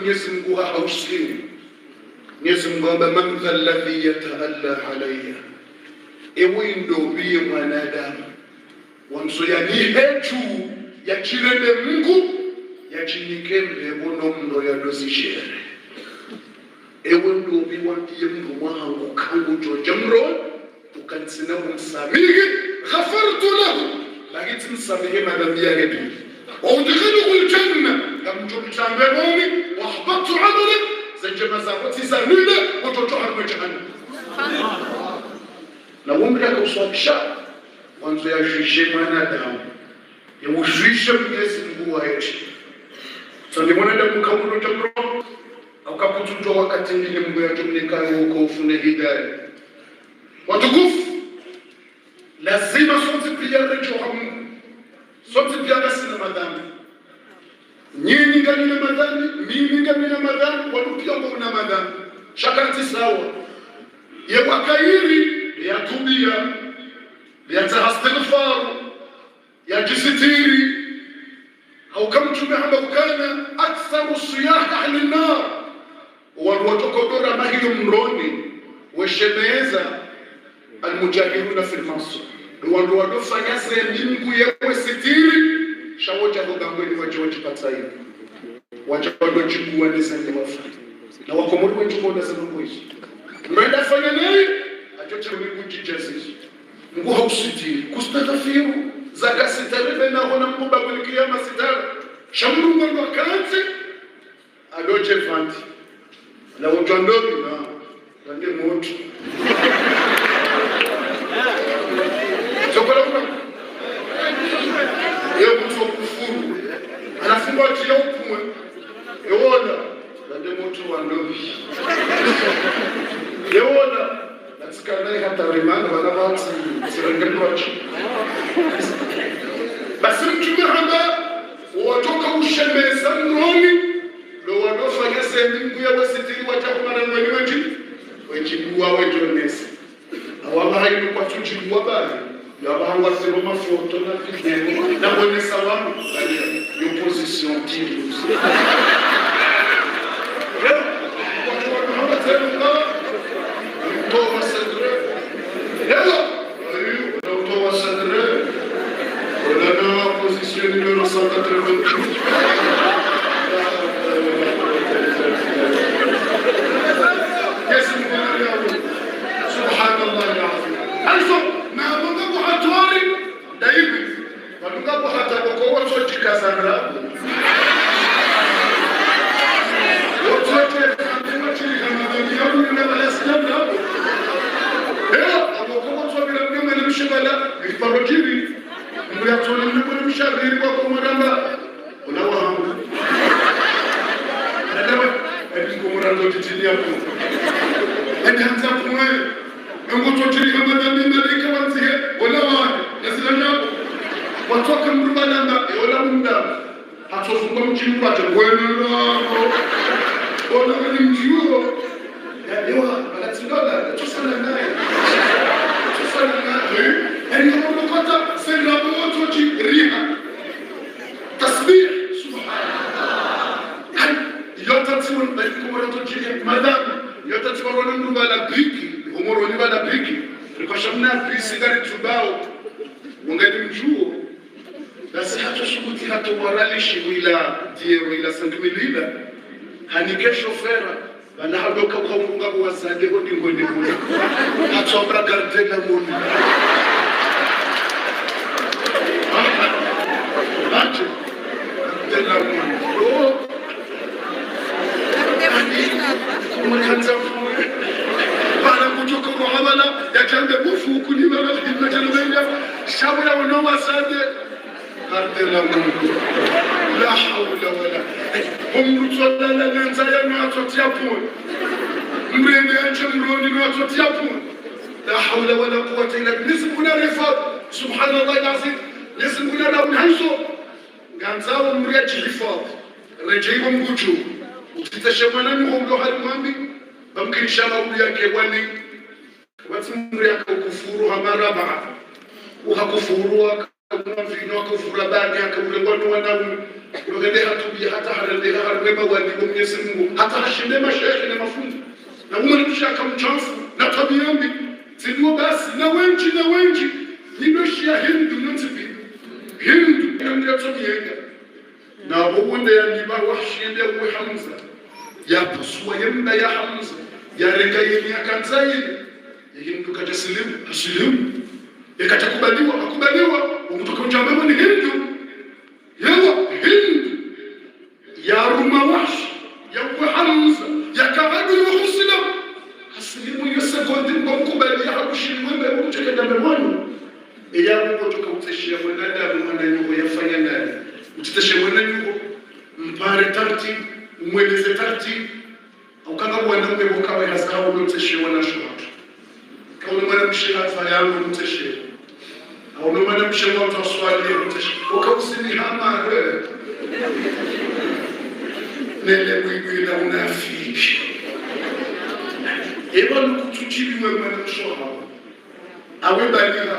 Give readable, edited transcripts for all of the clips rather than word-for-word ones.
Mwenyezi Mungu hausikii. Mwenyezi Mungu amba man alladhi yataalla alayya, ewe ndo biye mwanadamu wanzo ya nihetu ya chilende Mungu ya chinikembe bono mndo ya dosishere. Ewe ndo biwa ndiye Mungu mwangu kangu jojamro ukansina umsamihi ghafartu lahu, lakini msamihi madhambi yake tu وادخله الجنة لم تمتعبه مومي واحبطت عمله زي جمازات سيزانينة وتطهر بجهنم لو أمرك وصابشا وانزو يجيشي مانا دام يوجيشي ميزن بوايش سندي مانا دام كاملو جمرو أو كابتو جوا كاتنجي نمبويا جمنيكا يوكوفو نهيداي وتقف لازم صوت بيار جوهم sote pia sina madhambi. Nyinyi ngani na madhambi, mimi ngani na madhambi, walupia mbona na madhambi. Shakati sawa. Ya wakairi ya tubia ya tahastighfar ya jisitiri au kama mtume kana aktharu siyah ahli an-nar walwatokodora mahiyo mroni washemeza almujahiruna fi al-mansur wando wadofanya sehemu yewe sitiri shawoja hogambweni wajoji patai wajodo chukua nisende wafanya na wakomori wechuko ndasema kuishi mwenda fanya naye achoche Mungu jijasisi Mungu hausitiri kustatafiru zaka sitari na hona mkuba kulikiyama sitara shamuru ngwa kanzi adoche fanti na ujondobi na ndio moto Sokola kuna yeye mtu kufuru anafungwa tia upumwe yona ndio mtu wa ndovi yona nasikana hata rimana wala watu sirengeni wachi basi mtume hamba watoka ushemeza noni ndo wadofanya sehemu ya wasitiri watakumana mwenye wejibu wejonesi awabahayi kwa tujibu wabali yabahangwa sero mafoto na video na bone salamu ali opposition tiru Ndio hatubia hata harende harwema wa Mwenyezi Mungu hata hashinde mashaikh na mafunzo. Na umemshia kamchafu na tabia mbi. Sio basi na wengi ndio shia Hindu ntibi. Hindu ndio tabia. Na ubundi ya liba wahshi ndio Hamza. Ya paswa yemba ya Hamza. Ya rengaye ya kanzai. Hindu kajasilimu asilimu. Akubaliwa umtoka njama ni Hindu. Yawa Hindu ya Rumawash ya Hamza ya Kabadu ya Muslim asilimu yesekondi mkubali hakushimwembe kuchekenda mwanu ya kutoka uteshia mwanadamu mwananyuko yafanya ndani uteshe mwananyuko mpare tarti umweleze tarti ukanga mwanaume wakawe hasawa uteshe wanashwatu kama mwana mshira fayangu uteshe au mwana mshira watu swali uteshe ukausini hama nele mwigwila unafiki eba nukutuchiliwe mwana mshoha awe balira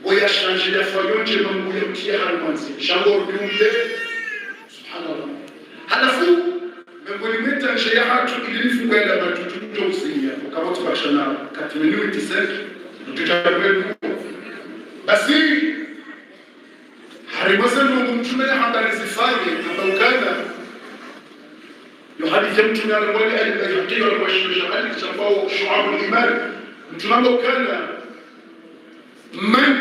boya changer la foyonje mambo ya mtia halmanzi shango rumbe subhanallah halafu membolimeta nje ya hatu ilifu kwenda matutu usinya kama tubashana kati minute 5 tutakwenda basi harimaza Mungu mtume habari zifanye abukana يحدث يمكن أن يقول الحقيقة والشهادة تنبأ شعاب الإيمان متنبأ كان من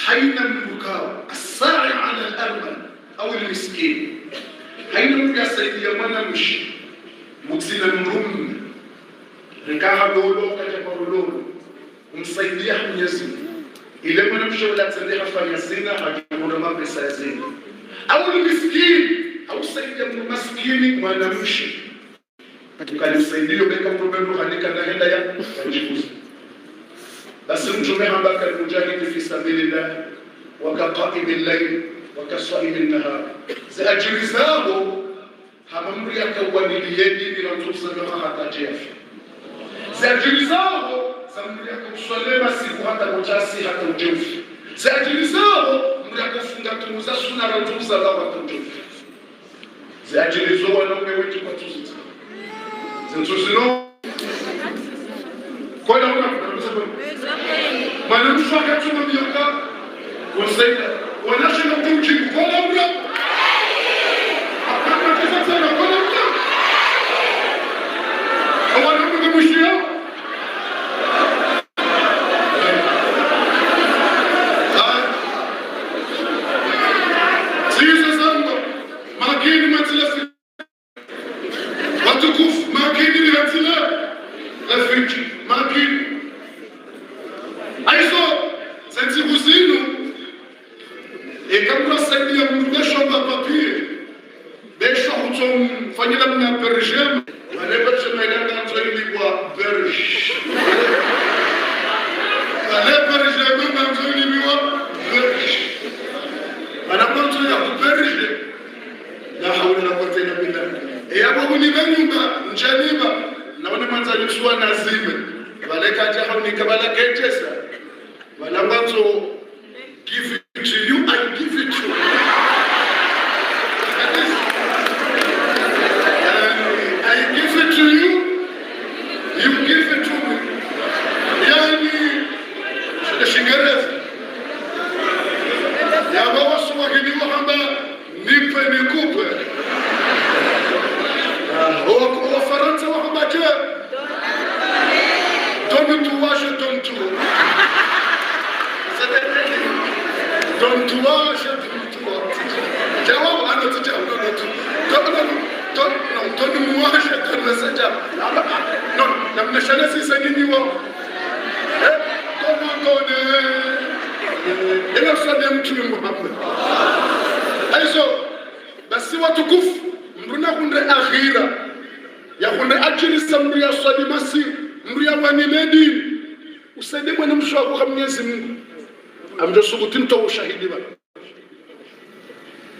حين البكاء الساعي على الأرمل أو المسكين حين البكاء سيدي يمانا مش مكسنا مرم ركاها دولو كجبرولو ومسيدي أحمي يزين إلا ما نمشي ولا تسليها فيزينا حجمونا ما بسازين أو المسكين au saidia maskini mwanamshi katika nisaidio beka problemu hanika na henda ya kujifunza basi mtume hamba kalmujahid fi sabilillah wa kaqa'im al-layl wa kasa'im an-nahar za ajrizahu hamamri yakawaliyeni ila tusabha hata jeff za ajrizahu samri yakuswalema siku hata mchasi hata ujefu za ajrizahu mrakafunga tumuza sunna na tuza la watu zajilizo wanaume wetu kwa tuzi zintusino kwa naona mwana mshaka tuma miaka wasaida wanashika mtuchi kwa naona kama kisa sana kwa naona wanaume kumshia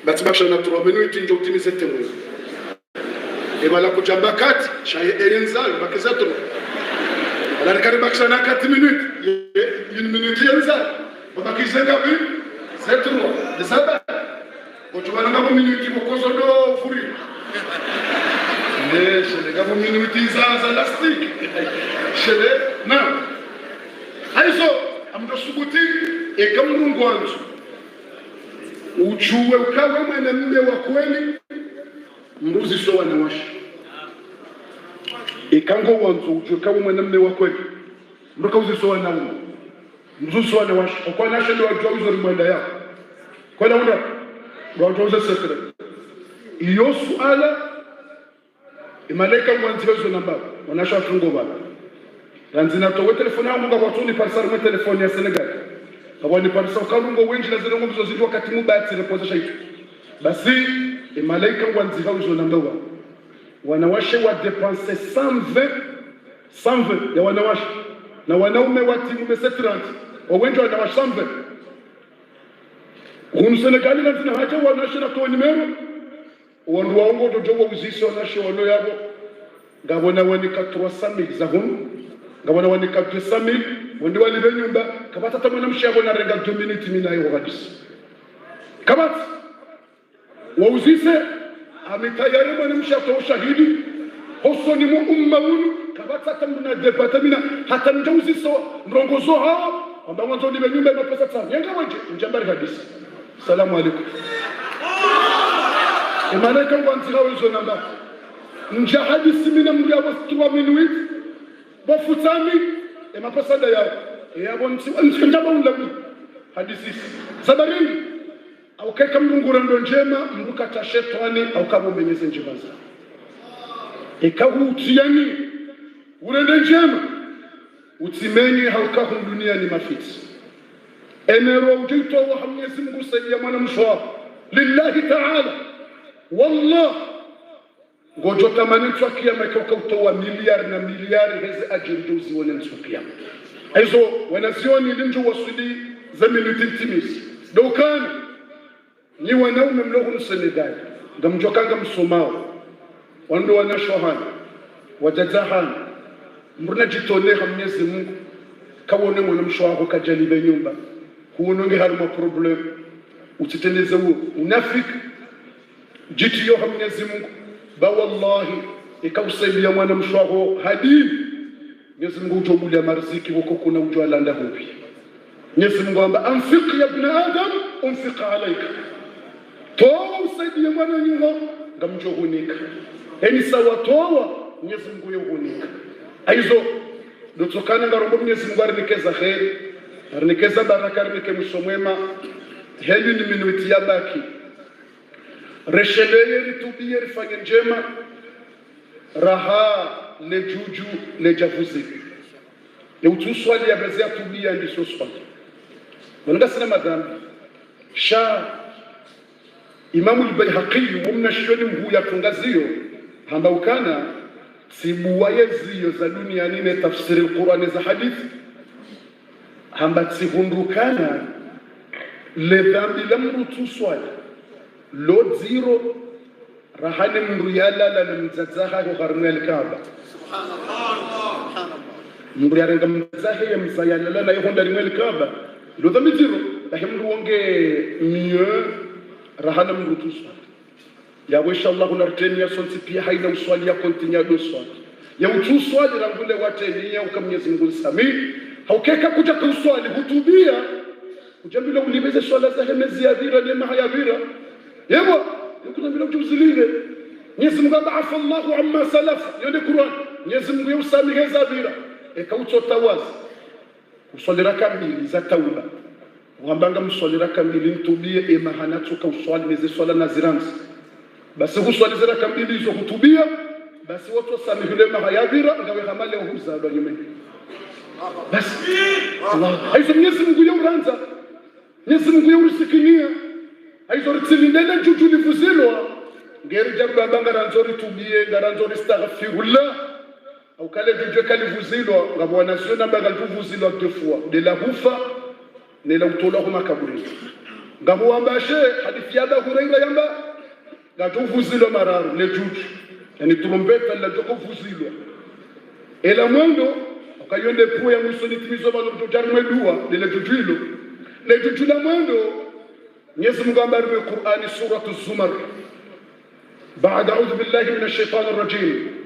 Batibakshana turomenu itinjo utimize temu. Ebala kujamba kati shaye enzal bakizato. Ala karibakshana 4 minutes. 1 minute enzal. Bakizenga bi zetru. Desaba. Kutubana ngabo minuti bokozo do furi. Shele ngabo minuti za lastic. Shele na. Aizo amdo subuti ekamrungu wanzu. Ujue ukawe mwanamume wa kweli mbuzi so wanawasha. Ikango wanzu ujue kawe mwanamume wa kweli mbuka uzi so wanaume. Mbuzi so wanawasha. Kwa nasha ndio wajua uzo rimwenda yako. Kwa naunda wajua uzo sekre. Iyo suala imaleka mwanzi wezo namba wanasha tungo baba. Ranzina towe telefoni yangu nga watuni parsari mwe telefoni ya Senegal. Kawani parisa ukarungo wenji na zirongo mzozidu wakati mubati repozesha itu. Basi malaika wanzi hauzo nandowa. Wanawashe wa depanse 120 ya wanawashe. Na wanaume wati mumese 30. Wawenji wanawashe 120. Kunu Senegali na zina haja wanawashe na toa nimero. Wandu waongo dojo wa uzisi wanawashe wano yabo. Gabona wanika 300,000 za hunu. Gabona wanika 200,000. Wandi walibe nyumba kabata tamana mshago na renga 2 minutes mina yo hadisi kabata wauzise amitayari mwana mshago ushahidi hosoni mu umma unu kabata tamuna debata mina hata njauziso ndongozo hao amba mwanzo libe nyumba na pesa tsana yenga wanje njambari hadisi salamu alaykum malaika wanzira wezo namba nja hadisi mina mri abo 3 minutes bafutami mapasada yao yabo nsiknjaba unlabu hadisi sabarini au keka mlungura ndo njema mbuka ta shetani au kabo menyeze njibaza utiani urende njema utimeni haukahu dunia ni mafiti enero ujito wa Mwenyezi Mungu saidia mwana mshwa lillahi ta'ala wallah ngojo tamani twakia makauka utoa miliari na miliari hezi ajiri uzione mtwakia hizo wanazioni linjo wasudi za minuti timisi dokani ni wanaume mlogo Senegal ngamjokanga msomao wando wanashohana wajazahana mbona jitone Mwenyezi Mungu kawone mwana mshwa wako kajalibe nyumba huononge haruma problem utiteneze huo unafiki jitiyo Mwenyezi Mungu ba wallahi ikawsaidia mwana mshwago hadini Mwenyezi Mungu utobulia marziki wako kuna ujwala ndahubi Mwenyezi Mungu amba anfiq ya ibn adam unfiq alayka toa usaidia mwana nyuho ngamjohunika eni sawa toa Mwenyezi Mungu yohunika aizo dotokana ngarombo Mwenyezi Mungu arnikeza khair arnikeza baraka arnike msomwema heli ni minuti ya baki resheleye ritubie rifanye njema raha lejuju lejavuzi ya utuswali ya bezea tubia ndiso swali wanaga sina madhambi sha Imamu al-Bayhaqi umna shoni mhu ya tungazio hamba ukana sibuwaye ziyo za dunia nine tafsiri al-Qur'ani za hadithi hamba tsihundukana le dhambi la mrutu swali lo zero rahani mriyala la mzazaha ko garnel kaaba subhanallah mriyala ngam mzazaha ya mzayala la yonda rimel kaaba lo dhambi zero lahimru wonge mieux rahana mrutu swali ya wisha Allah unartenia sonti pia haina uswali ya kontinya do swali ya utu swali rangule wateni ya ukamnyezi Mungu sami haukeka kuja kuswali hutubia kujambila ulibeze swala za hemezi ya dhira ni mahaya dhira yebo kuna bila kujuzilile Mwenyezi Mungu ba'atha Allahu amma salaf yone Qur'an Mwenyezi Mungu yusamige zabira ekautotawazi uswali raka mbili za tauba wambanga mswali raka mbili ntubie emahanatu ka uswali neze swala naziranzi basi uswali raka mbili hizo hutubia basi watu wasamihile mahayadhira ngawe hamale huzalwa nyume basi Allah aizo Mwenyezi Mungu yuranza Mwenyezi Mungu yurisikinia aizo ritsilindele juju livuzilwa ngeri jabba bangara nzori tubie garanzori astaghfirullah au kale juju kalivuzilwa ngabwana sio namba kalivuzilwa 2 fois de la hufa ne la utola kuma kaburi ngabo ambashe hadithi ya Huraira yamba ngatuvuzilwa mararu le juju yani trompeta la joko vuzilwa ela mwendo ukayonde puya mwisho nitimizo balo tujarmwe dua le juju hilo le juju la mwendo نيزم قامر من القرآن سورة الزمر بعد أعوذ بالله من الشيطان الرجيم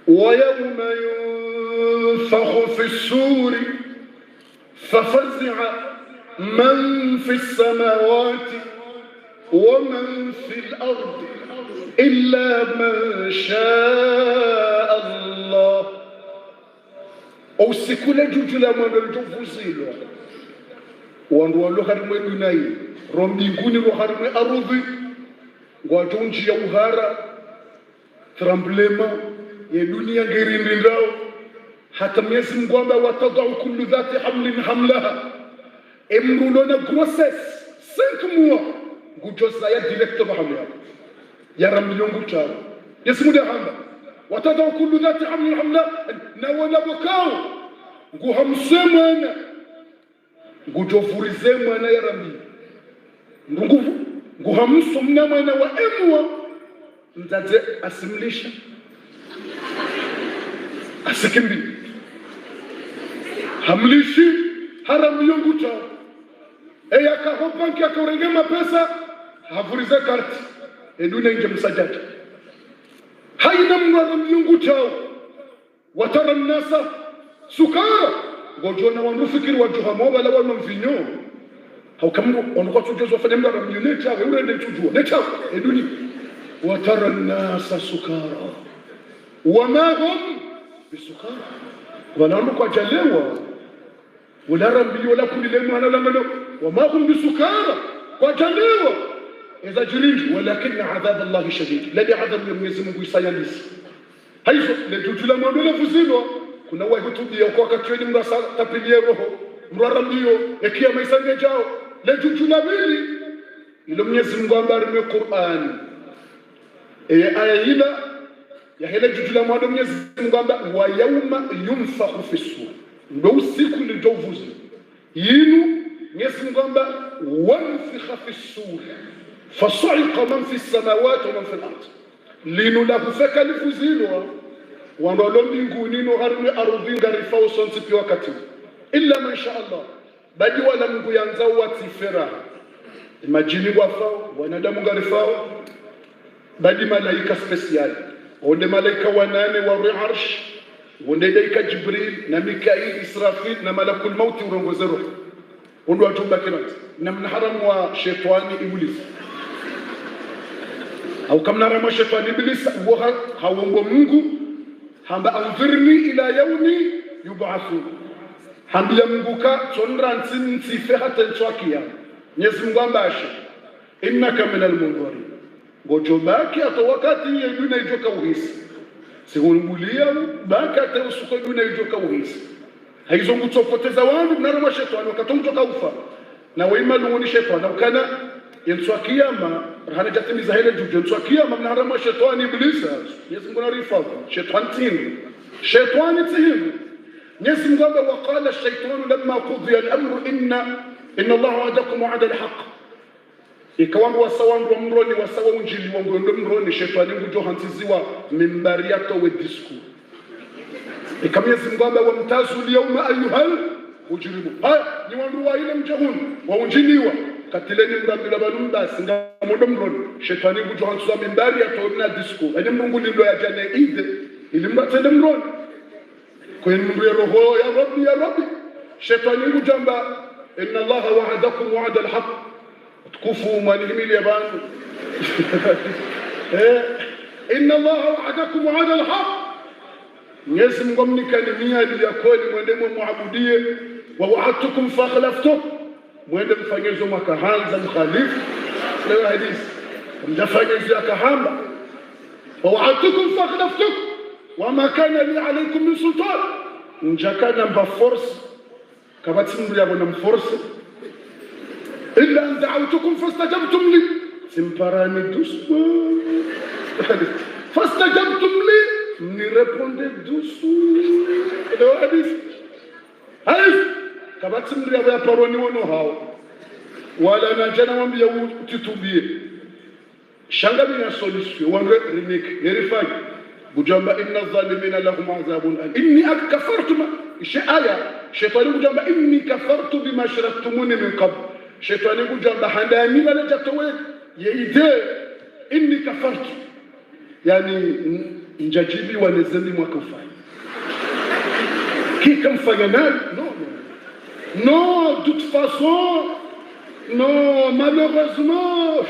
ويوم ينفخ في السور ففزع من في السماوات ومن في الأرض إلا من شاء الله أو سيكون جوجلا من الجوفوزيلو وانو لو خارمي دوناي رومبي غوني لو خارمي أروبي غواجونجي يوهارا ترامبليما يدنيا غيرين رindao hata Mwenyezi Mungu watadau kullu dhati hamlin hamlaha emrulona grossesse 5 mois ngujosa ya direct bahamya ya ramilongu chao Yesu hamba watadau kullu dhati hamlin hamla na wala bokao nguhamsemana ngujofurize mwana ya rambi nguvu nguhamsumna mwana wa emwa ndaje assimilation asikimbi hamlishi haram yonguta eya kaho banki akaurengema pesa havurize karti eduna inje msajati haina mnaram yonguta watara nasa sukara ngojona wanufikiri wajuha moba la wano mvinyo haukamru onuko tujozo wafanya mnara mnyoneta urende tujua neta eduni watara nasa sukara wama hum bisukara wanaondoka jalewa wala rambi wala kulile mwana lamano wama hum bisukara kwa jalewa iza jirinji walakin adhab Allah shadid ladi adhab ya Mwenyezi Mungu isayalisi haizo letujula mwandole fuzino kuna wahutubi ya kwa katweni mrasa tapilie roho mrarambiyo ekia maisange jao letujula bili ilo Mwenyezi Mungu ambari mwe Qur'an aya ila ya hele jujula mwado Mwenyezi Mungu amba wa yauma yunfakhu fi sur ndo usiku lijovuzi yinu Mwenyezi Mungu amba wanfikha fi sur fasa'iqa man fi samawati wa man fi al-ard linu la kufeka lifuzilwa wando mbinguni no harme ardhi ngarifa usonsi pia wakati illa man sha Allah badi wala Mungu yanza watifera imagine wafao wanadamu ngarifao badi malaika special wonde malaika wanane wa arsh wonde malaika Jibril na Mikail Israfil na malakul maut urongozero wondo atumba kinati na mnaharamu wa shetani iblis au kama haramu shetani iblis hawongo Mungu hamba anzirni ila yawmi yub'athun hamba Mungu ka tonrantin sife hata nchwakia Mwenyezi Mungu ambashi innaka minal munzirin ngojobaki hata wakati yeduna ijoka uhisi sihungulia baki hata usuko yeduna ijoka uhisi haizo ngutopoteza wangu na rama shetani wakatomtoka ufa na weima lungoni shetani ukana yenswa kiyama rahana jatimiza hele juju yenswa kiyama na rama shetani iblisa Mwenyezi Mungu anarifa shetani tinu Mwenyezi Mungu waqala ash-shaytanu lamma qudiya al-amru inna Allah wa'adakum wa'ada al-haqq ikawangu wasawangu mroni wasawa unjili wangu ndo mroni shetani ngujo hantiziwa mimbari yato we disku ikamyezi ngombe wa mtazu liyawma ayuhal ujrimu haya ni wandu wa ile mjahun wa unjiliwa katileni mrambila balunda singa modo mroni shetani ngujo hantiziwa mimbari yato na disku ene mungu lindo ya jane ide ilimbatende mroni kwenye mungu ya roho ya rabbi shetani ngujo amba inna Allah wa'adakum wa'ada al-haqq تكفوا مالهم اليابان إن الله وعدكم وعد الحق يسمى قمني كلمية ليكون mwende muabudie ووعدتكم فاخلفتم mwende mfanyezo makahanza mkhalifu leo hadithi mdafanyezo yakahamba ووعدتكم فاخلفتم وما كان لي عليكم من سلطان njakana mba force kabati mbili yabo na force إلا أن دعوتكم فاستجبتم لي سمبراني دوسو فاستجبتم لي ني ريبوندي دوسو لو حديث هاي كباتم لي يا باروني ونو هاو ولا نجنا ومبيا تتوبيه شانغا بينا سوليسيو وان ريميك يريفاي بجنب إن الظالمين لهم عذاب أليم إني كفرت شيء آية شيطان بجنب إني كفرت بما شركتموني من قبل shetani kujamba handa mila la jatowe yeide inni kafartu yani njajibi wanezeni mwaka ufanya qui mfanya nayo non de toute façon non malheureusement